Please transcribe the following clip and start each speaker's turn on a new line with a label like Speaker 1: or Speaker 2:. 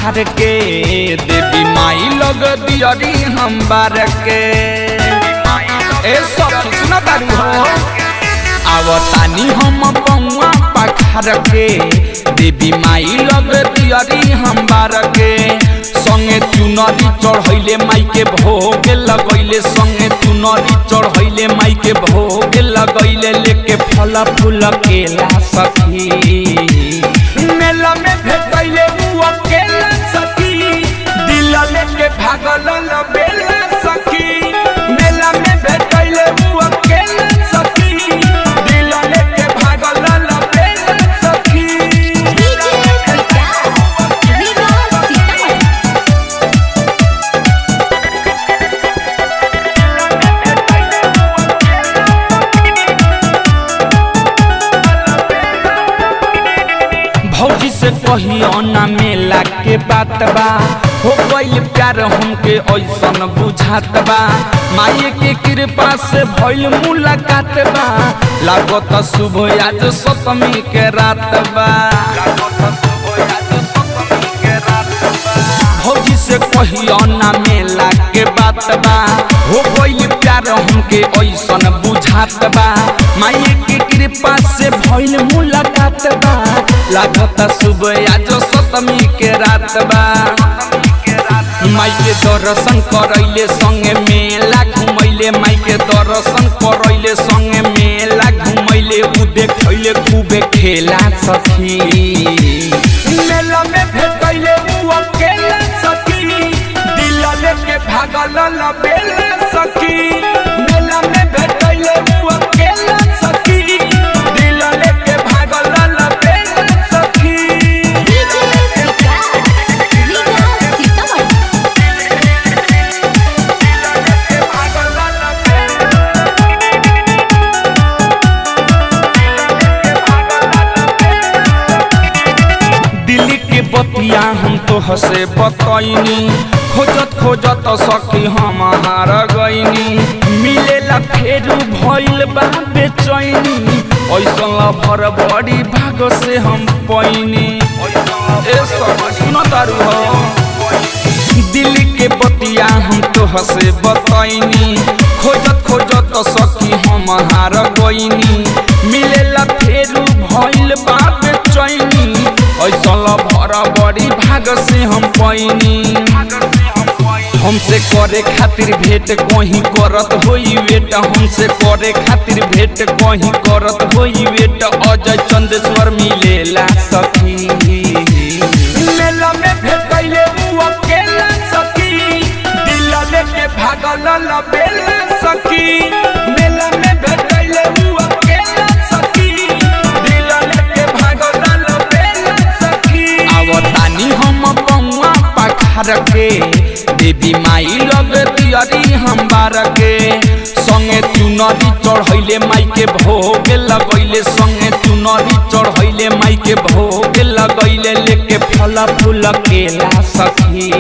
Speaker 1: पखार के देवी माई लग दियरी हम बार के ए सब सुना तारू हो आवतानी हम बउआ पखार के देवी माई लग दियरी हम बार के संगे चुनरी चढ़ैले माई के भोग लगैले संगे चुनरी चढ़ैले माई के भोग लगैले लेके फल फूल केला सखी मेला में भेटैले उ अकेला सखी दिल लेके भागल बेला सखी मेला में भेटैले उ अकेला सखी दिल लेके भागल बेला सखी भौजी से कहियो ना मेला के बात बा हो गइल प्यार हमके ऐसन बुझात बा माई के कृपा से भइल मुलाकात बा लागत शुभ आज सप्तमी के रात बा भौजी से कहियो ना मेला के बात बा हो गइल प्यार हमके ऐसन बुझात बा माई के कृपा से भइल मुलाकात बा लागत शुभ आज सप्तमी के रात बा माई के दर्शन करैले संगे मेला घुमैले माई के दर्शन करैले संगे मेला घुमैले उ देखैले खूबे खेला सखी मेला में भेटैले उ अकेला सखी दिल लेके भागल बेला सखी मेला में भेटैले उ अकेला सखी दिल लेके भागल बेला सखी दिल्ली के बतिया हम तो हसे बतैनी खोजत खोजत सखी हम हार गईनी मिलेला फेरू भइल बा बेचैनी ऐसन भर बड़ी भाग से हम पैनी ए सब सुन तारू हो दिल्ली के बतिया हम तो हसे बतैनी खोजत खोजत सखी हम हार गईनी मिलेला फेरू भइल बा बेचैनी ऐसन भर बड़ी भाग से हम पैनी हमसे करे खातिर भेंट कहीं करत होई वेट हमसे करे खातिर भेंट कहीं करत होई वेट अजय चंदेश्वर मिलेला सखी मेला में भेटैले उ अकेला सखी दिल लेके भागल बेला सखी मेला में भेटैले उ अकेला सखी दिल लेके भागल बेला सखी आवतानी हम बउआ पखार के देवी माई लग दियरी हम बार के संगे चुनरी चढ़ैले माई के भोग लगैले संगे चुनरी चढ़ैले माई के भोग लगैले लेके फल फूल केला सखी।